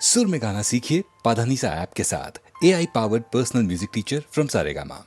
सुर में गाना सीखिए पाधानीसा ऐप के साथ। AI powered personal music teacher from Saregama.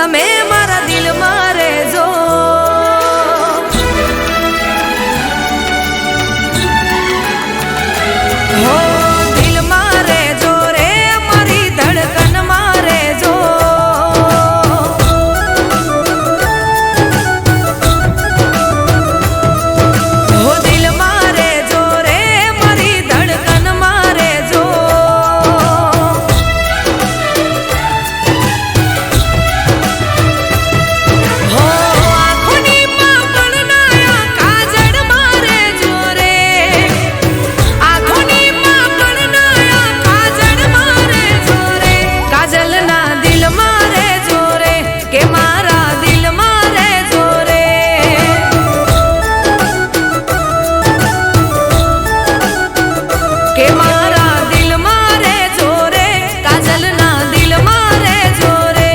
તમે મારા દિલમાં રહેજો. હો દિલમાં રહેજો રે મારી ધડકનમાં રહેજો. હો દિલમાં રહેજો રે મારી ધડકનમાં રહેજો. હો આંખોની પાપણના કાજળમાં રહેજો રે. આંખોની પાપણના કાજળમાં રહેજો રે. કાજલના દિલમાં રહેજો રે કે મારા દિલમાં રહેજો રે. કે મારા દિલમાં રહેજો રે કાજલના દિલમાં રહેજો રે.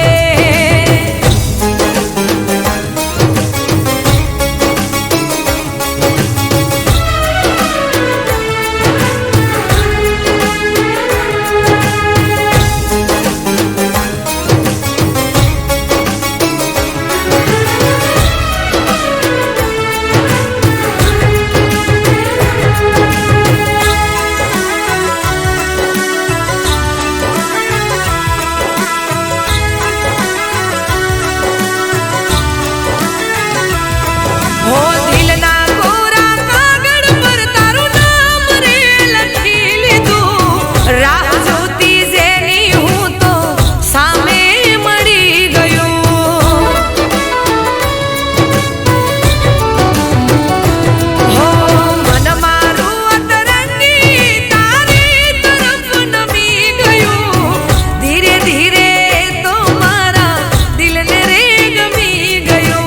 હો દિલના કોરા કાગળ પર તારું નામ રે લખી લીધું. રાહ જોતી જેની હું તો સામે મળી ગયું. હો મન મારું અતરંગી તારી તરફ નમી ગયું. ધીરે ધીરે તો મારા દિલને રે ગમી ગયું.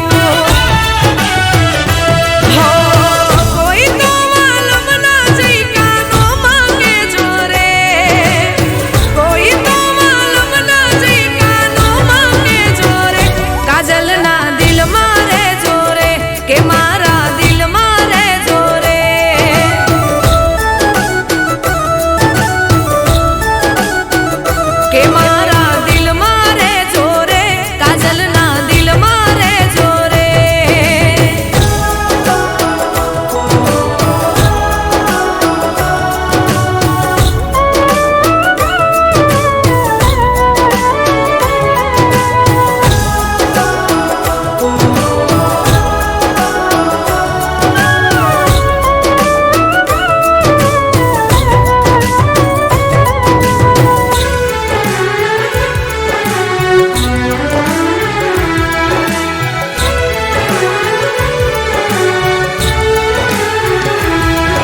હો કોઈ તો વાલમના જઈકાનો માંગે જો રે. કોઈ તો વાલમના જઈકાનો માંગે જો રે. કાજલના દિલમાં રહેજો રે કે મારા દિલમાં રહેજો રે. કે મારા દિલમાં રહેજો રે કાજલના દિલમાં રહેજો રે.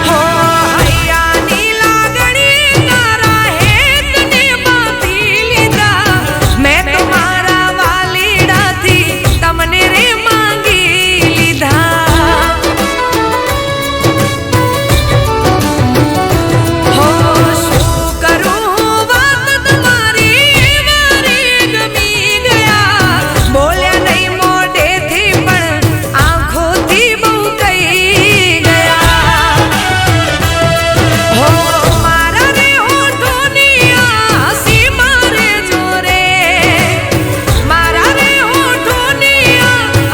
હો હૈયાની લાગણી તારા હેતને બાંધી લીધા. મેં તો મારા વાલીડાથી તમને રે માંગી લીધા. હો શું કરું વાત તમારી મારી ગમી ગયા. બોલ્યા નહીં મોઢેથી પણ આંખોથી બહુ કહી ગયા. હો મારા રે હોઠોની હસી મારે જોરે. મારા રે હોઠોની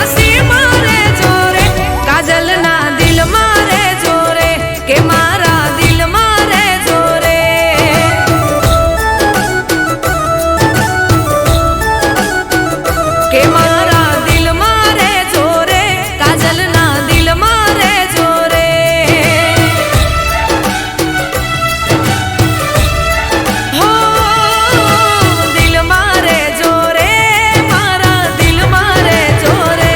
હસી મારે જોરે. કાજલના દિલમાં રહેજો રે કે મારા દિલમાં રહેજો રે. કે મારા દિલમાં રહેજો રે કાજલના દિલમાં રહેજો રે. હો દિલમાં રહેજો રે મારા દિલમાં રહેજો રે.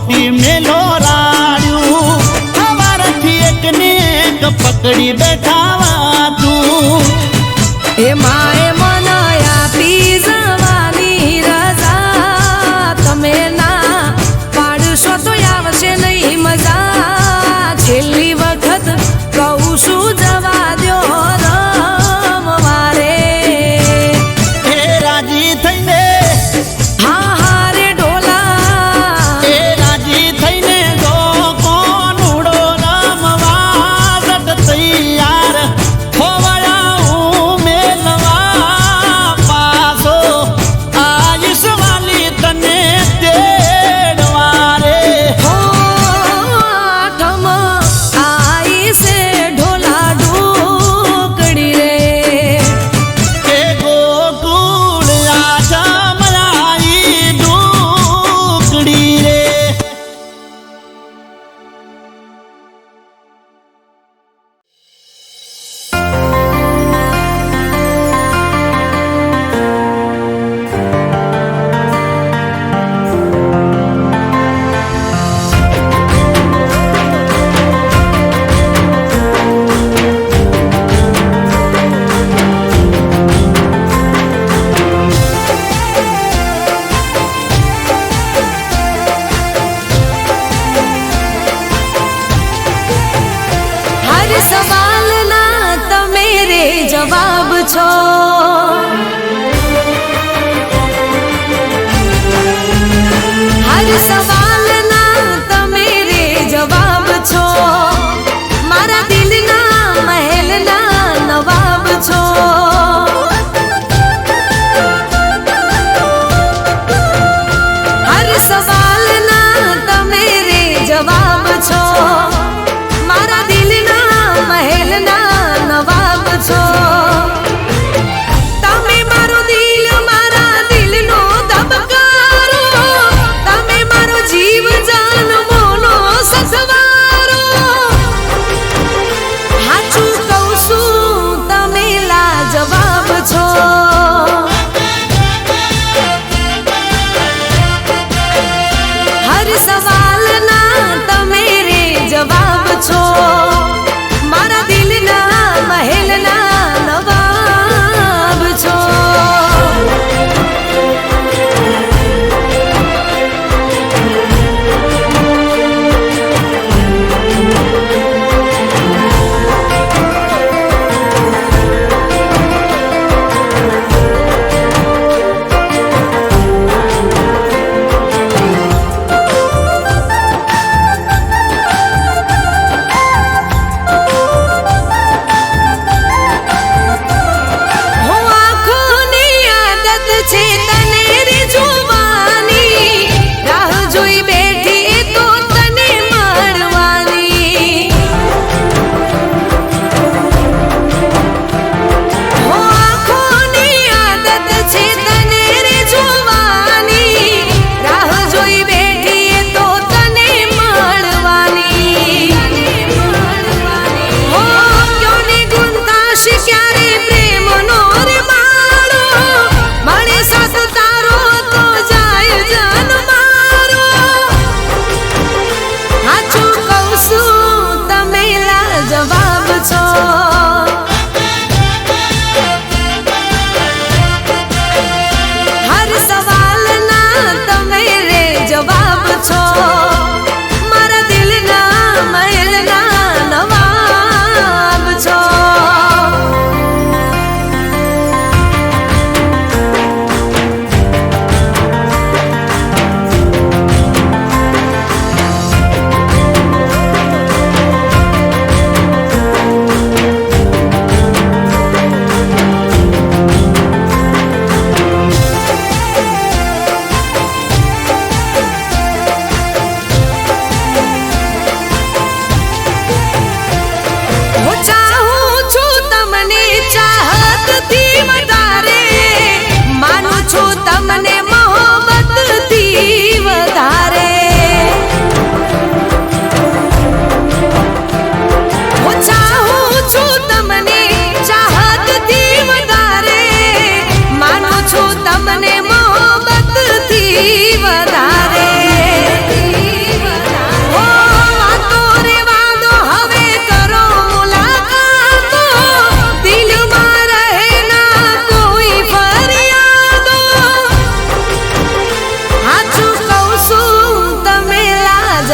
ખોટી મેલો રાડ્યું અમારાથી એકને એક પકડી બેઠાવા તું એ માએ મને આપી જવાની રજા તમે ના પાડશો તો આવશે નહીં મજા છેલ્લી વખત કહું છું જવા દ્યો રમવા રે એ રાજી થઈને હા હા રે ઢોલા એ રાજી થઈને જો કોનુડો રમવા જટ તૈયાર હોવાયા હું મેલવા પાછો આઈશ વાલી તને તેડવા રે હો આઠમ આઈ છે ઢોલા ઢોકડી રે એ ગોકુળ આજા મલાઈ ડુકડી રે હર સવાલના તમે રે જવાબ છો હર સવાલના તમે રે જવાબ છો મારા દિલના મહેલના નવાબ છો હર સવાલના તમે રે જવાબ છો મારા દિલના મહેલના નવાબ છો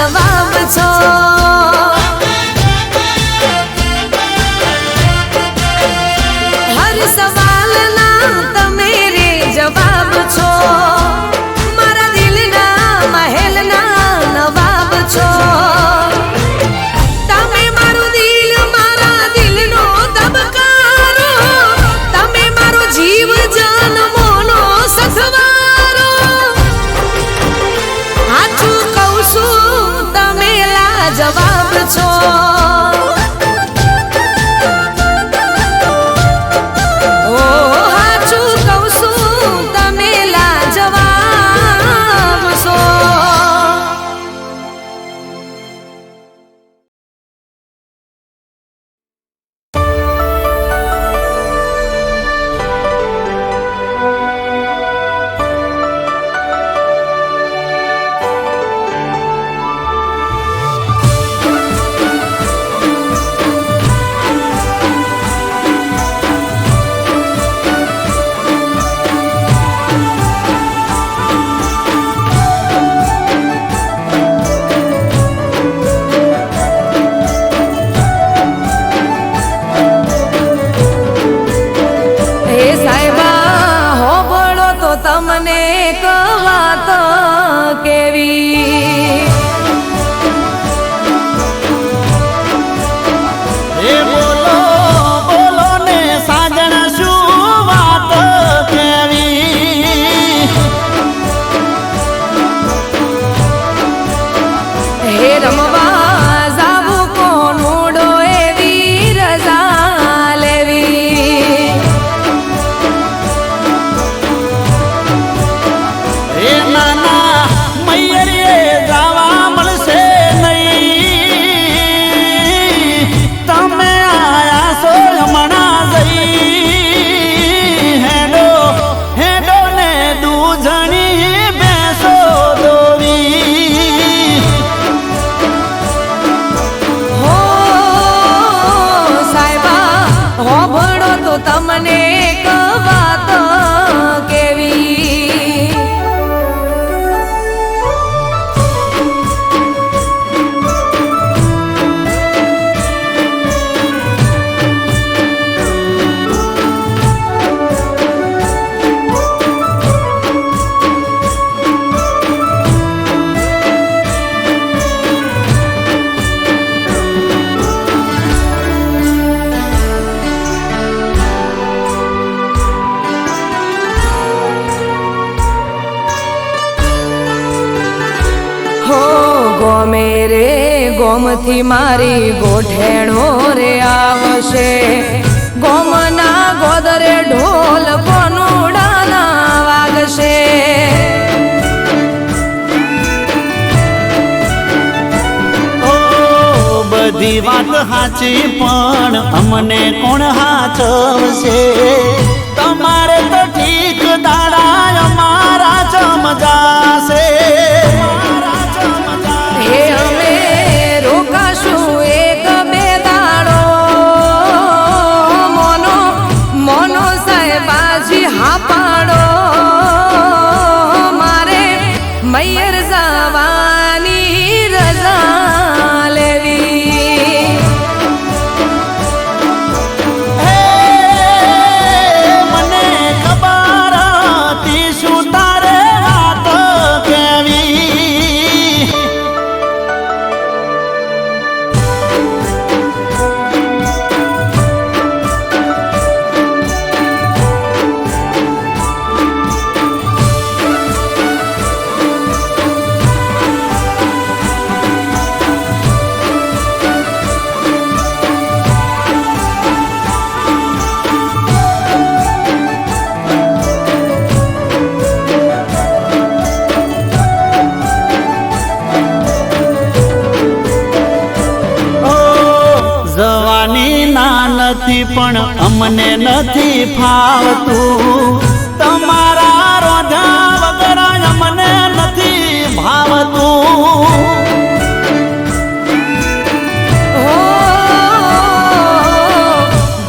જવાબ છો હર સવાલના તમે રે જવાબ છો મારા દિલના મહેલના નવાબ છો તમે મારું દિલ મારા દિલનો દબકારો તમે મારો જીવ જન્મોનો સથવારો સાચું કહું છું તમે લાજવાબ છો ઓ સાચું કહું છું તમે લાજવાબ છો હે સાહેબા હોબળો તો તમને એક વાત કેવી એ બોલો બોલો ને સાજણ શું વાત કેવી હે રમવા જાવું કોનુડો એવી રજા લેવી એ નાના મૈયરે ગાવા મળશે નહીં તમે આયા છો હમણાં જઈ હેડો હેડો ને દૂધણી બેસો દોરી હો સાહેબા હોબળો તો તમને એક વાત કેવી હો ગોમે રે ગોમથી મારી ગોઠેણો રે આવશે ગોમના ગોદરે ઢોલ કોનુડાના વાગશે ઓ બધી વાત સાચી પણ અમને કોણ હાચવશે તમારે તો ઠીક દાડા અમારા ચમજાશે હે અમે રોકાશું એક બે દાડો મોનો મોનો સાહેબાજી હા પાડો મારે મૈયર જવાની રજા લેવી હે મને ખબર હતી શું તારે વાત કેવી નથી પણ અમને નથી ફાવતું તમારા રોધા વગર અમને નથી ભાવતું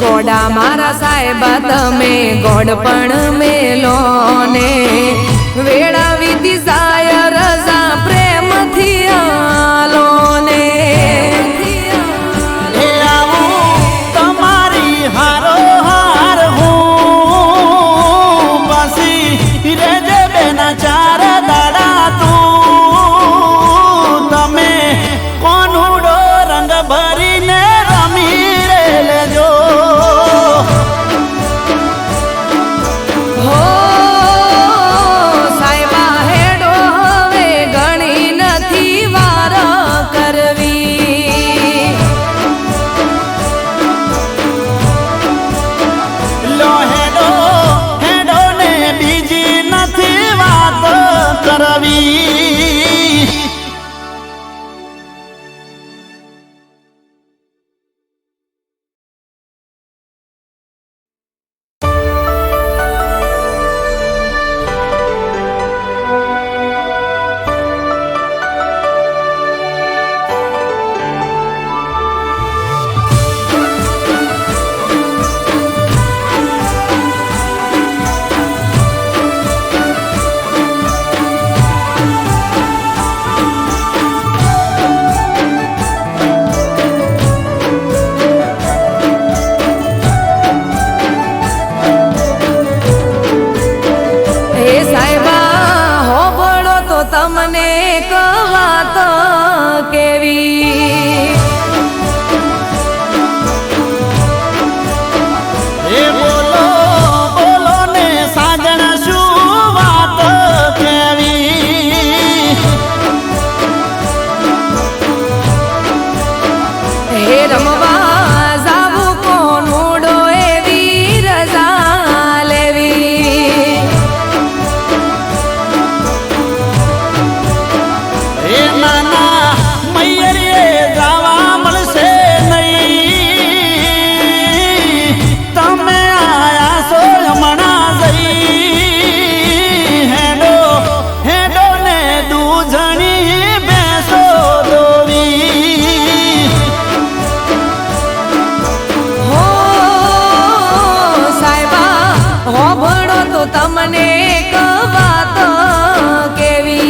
ગોડા મારા સાહેબા તમે ગોડ પણ મેલો ને વેળા વીતી જાય રજા પ્રેમથી આલો ભરીને રમી રે લેજો. હો સાહેબા હેડો હવે ઘણી નથી વાર કરવી. લો હેડો હેડો ને બીજી નથી વાત કરવી. તમને એક વાત કેવી. એ બોલો બોલો ને સાજણ શું વાત કેવી. હે રમવા જાવું કોનુડો એવી રજા લેવી. એ નાના મૈયરે ગાવા મળશે નહીં. તમે આયા છો હમણાં જઈ. હેડો હેડો ને દૂધણી બેસો દોવી. હો સાહેબા હોભળો તો તમને એક વાત કેવી.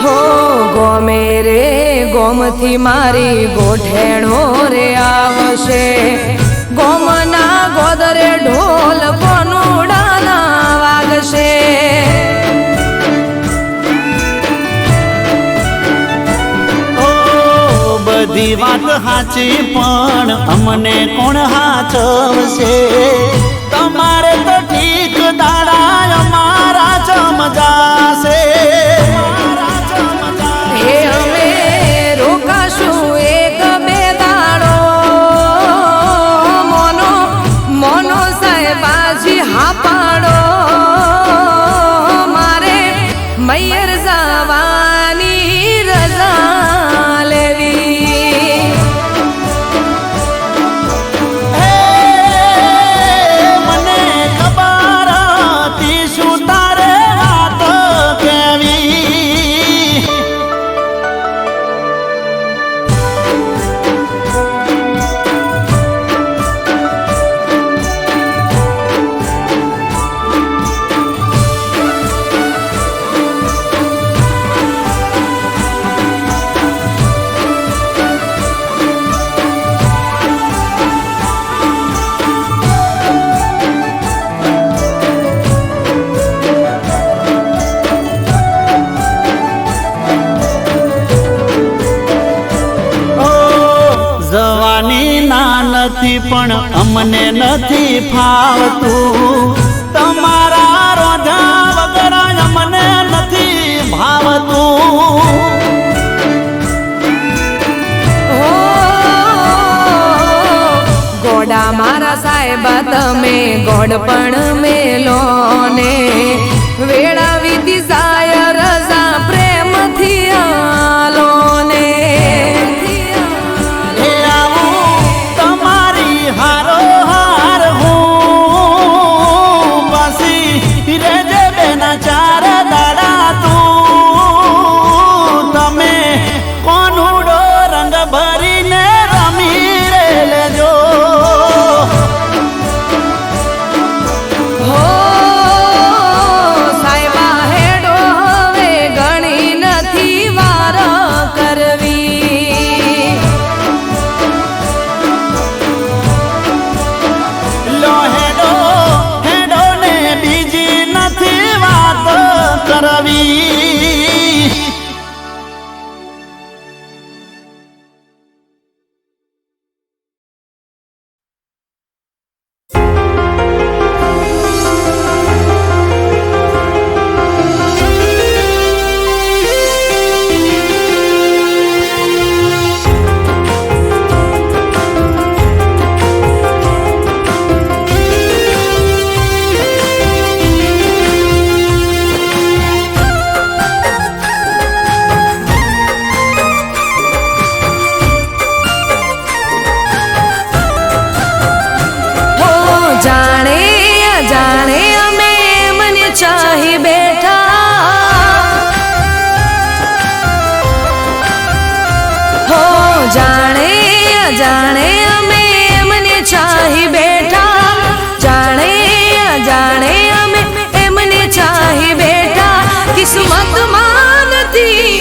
હો ગોમે રે ગોમથી મારી ગોઠેણો રે આવશે. ગોમના ગોદરે ઢોલ કોનુડાના વાગશે. ઓ બધી વાત સાચી પણ અમને કોણ હાચવશે. તમારે તો ઠીક દાડા અમારા ચમજાશે. હે અમે રોકાશું એક બે દાડો. મોનો મોનો સાહેબાજી હા પાડો. મારે મૈયર જવાની રજા લેવી. હે મને ખબર હતી શું તારે વાત કેવી. જવાની ના નથી પણ અમને નથી ફાવતું. તમારા રોજા વગર અમને નથી ભાવતું. હો ગોડા મારા સાહેબા તમે ગોડ પણ મેલો ને. વેળા વીતી જાય રજા પ્રેમથી આલો ને. હે આવું તમારી હારો હાર હું પછી રેજે બેના ચાર દાડા તું. તમે જાણે અજાણે અમે એમને ચાહી બેઠા, જાણે અજાણે અમે એમને ચાહી બેઠા, કિસ્મતમાં નથી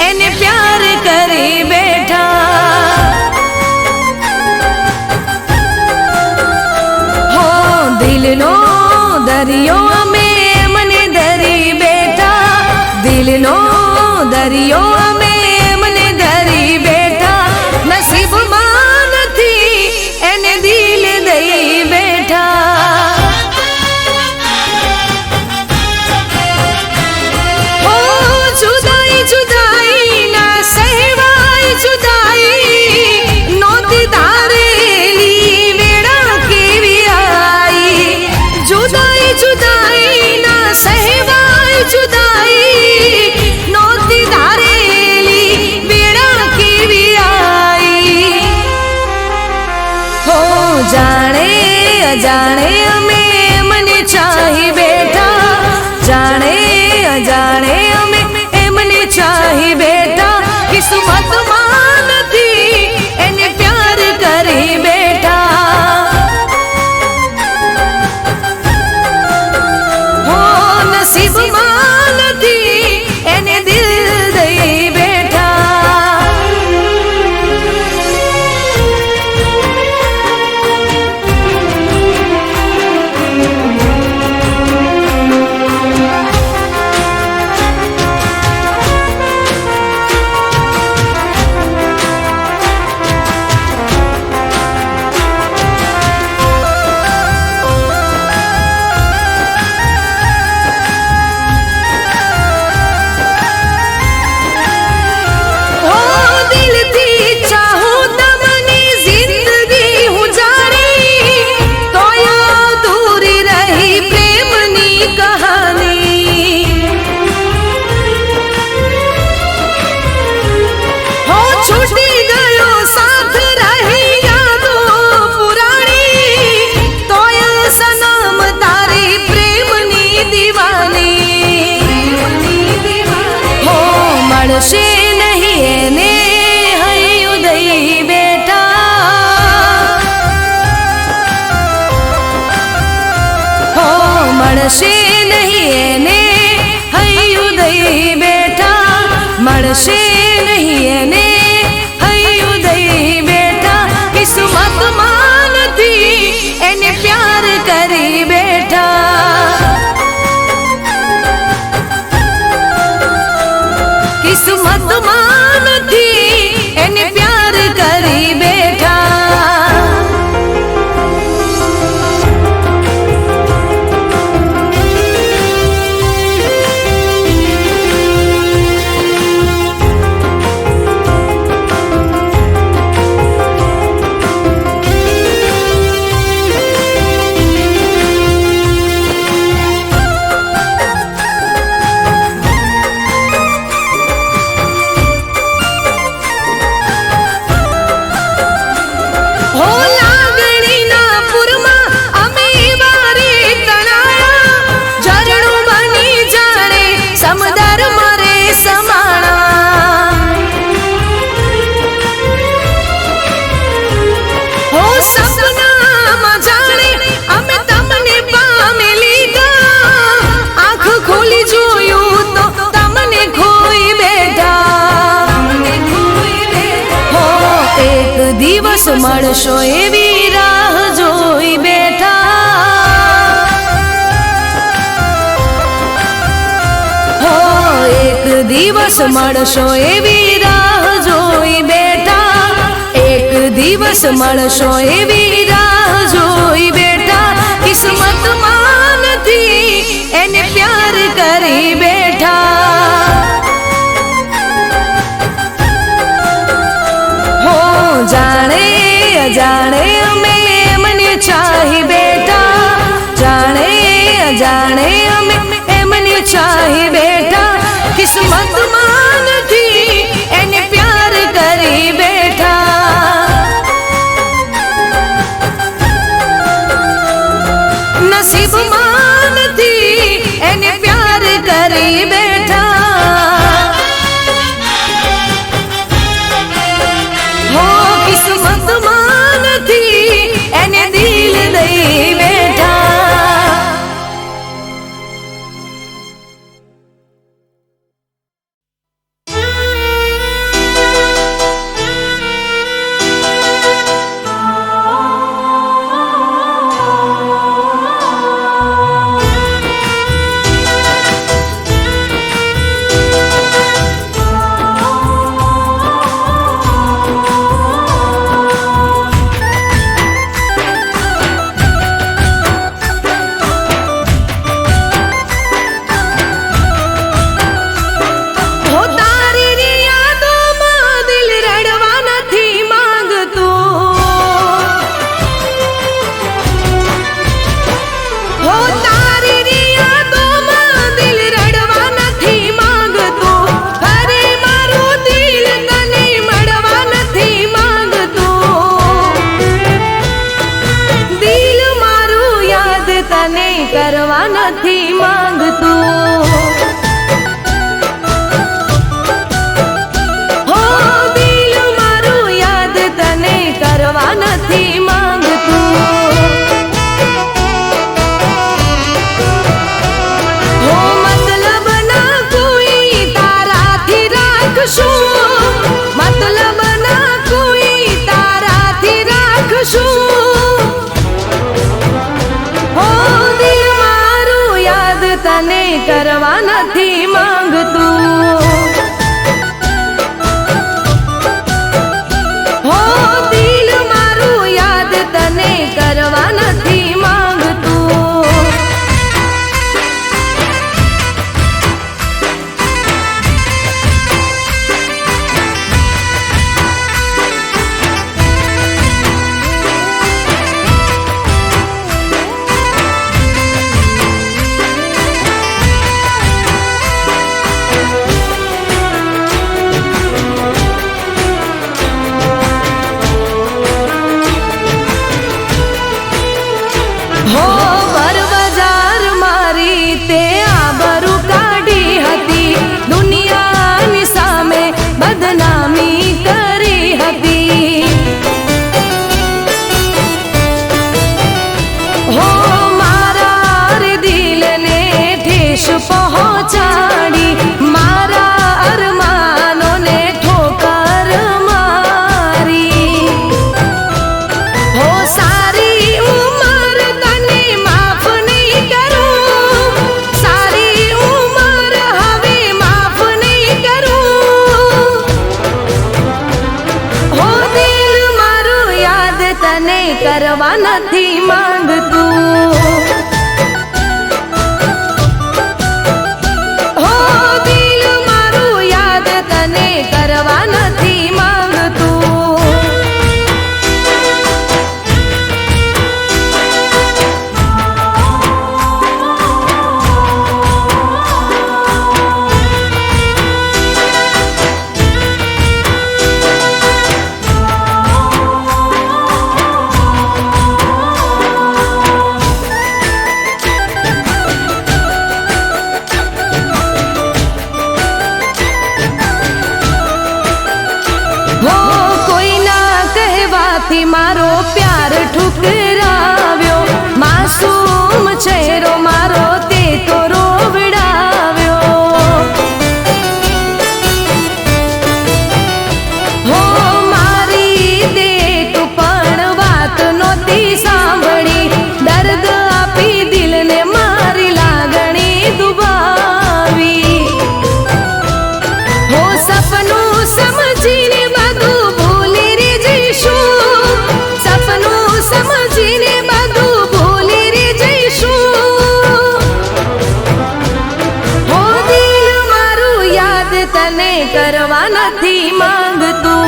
એને પ્યાર કરી બેઠા. હો દિલનો દરિયો અમે એમને ધરી બેઠા, દિલનો દરિયો અમે એમને ધરી બેઠા, નસીબમાં નથી એને દિલ દઈ બેઠા. ઓ જુદાઈ જુદાઈ ના સહેવાય જુદાઈ, નોતી ધારેલી વેળા કેવી આઈ. જુદાઈ જુદાઈ ના સહેવાય જુદાઈ, નોતી ધારેલી વેળા કેવી આઈ. હો જાણે અજાણે અમે એમને ચાહી બેઠા, જાણે અજાણે અમે એમને ચાહી બેઠા, કિસ્મતમાં નથી એને પ્યાર કરી બેઠા. હો નસીબમાં નથી એને દિલ દઈ બેઠા. હો દિલથી ચાહું તમની જિંદગી હું જાણી, તોય અધૂરી રહી પ્રેમની કહાની. હો છૂટી ગયો સાથ રહી યાદો પુરાણી, તોય સનમ તારી પ્રેમની દીવાની. હો મળશે નહીં એને હૈયું દઈ બેઠા, હો મળશે નહીં એને હૈયું દઈ બેઠા, મળશે નહીં એને હૈયું દઈ બેઠા, કિસ્મતમાં નથી એને પ્યાર કરી બેઠા. કિસ્મતમાં નથી એને પ્યાર કરી બેઠા. હો લાગણીના પૂરમાં અમે વારે તણાયા, ઝરણું બની જાણે સમદર મારે સમાણા. હો સપનામાં જાણે અમે તમને પામી લીધા, આંખ ખોલી જોયું તો તમને ખોઈ બેઠા. હો એક દિવસ મળશો એવી રાહ જોઈ બેઠા, હો એક દિવસ મળશો એવી રાહ જોઈ બેઠા, એક દિવસ મળશો એવી રાહ જોઈ બેઠા, કિસ્મતમાં નથી એને પ્યાર કરી બેઠા. હો જાણે અજાણે અમે એમને ચાહી બેઠા, જાણે અજાણે અમે એમને ચાહી બેઠા, કિસ્મતમાં નથી એને પ્યાર કરી બેઠા. નસીબમાં નથી એને પ્યાર કરી બેઠા. હો રાખશું, મતલબ ના કોઈ તારાથી રાખશું. હો દિલ મારું યાદ તને કરવા નથી માંગતું. હો દિલ મારું યાદ તને કરવા નથી માંગતું. હો બર બજાર મારી તે આબરૂ કાઢી હતી, દુનિયાની સામે બદનામી કરી હતી. હો મારા રે દિલને ઠેસ પહોંચાડી, મારા અરમાનોને ઠોકર મારી. હો સારી ઉંમર તને માફ નહીં કરું, સારી ઉંમર હવે માફ નહીં કરું. હો દિલ મારું યાદ તને કરવા નથી માંગતું. હો દિલ મારું યાદ તને કરવા નથી માંગતું. હો કોઈના કહેવાથી મારો પ્યાર ઠુકરાવ્યો, માસૂમ ચહેરો મારો તે તો રોવડાવ્યો. હો મારી તે એક પણ વાત નહોતી સાંભળી, દર્દ આપી દિલને મારી લાગણી દુભાવી. હો સપનું સમજીને બધું ભૂલી રે જઈશું, સપનું સમજીને બધું ભૂલી રે જઈશું. હો દિલ મારું યાદ તને કરવા નથી માંગતું.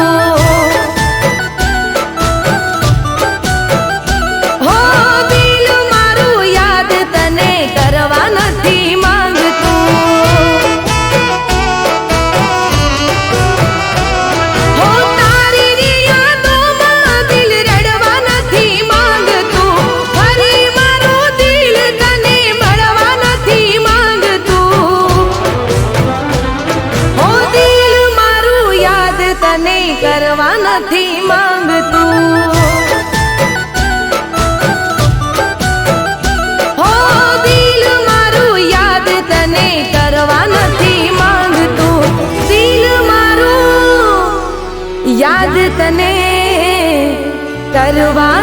હો દિલ મારું યાદ તને કરવા નથી માંગતું. હો તારી રે યાદોમાં દિલ રડવા નથી માંગતું, ફરી મારું દિલ તને મળવા નથી માંગતું. હો દિલ મારું યાદ તને કરવા નથી માંગતું. હો દિલ મારું યાદ તને કરવા નથી માંગતું. દિલ મારું યાદ તને કરવા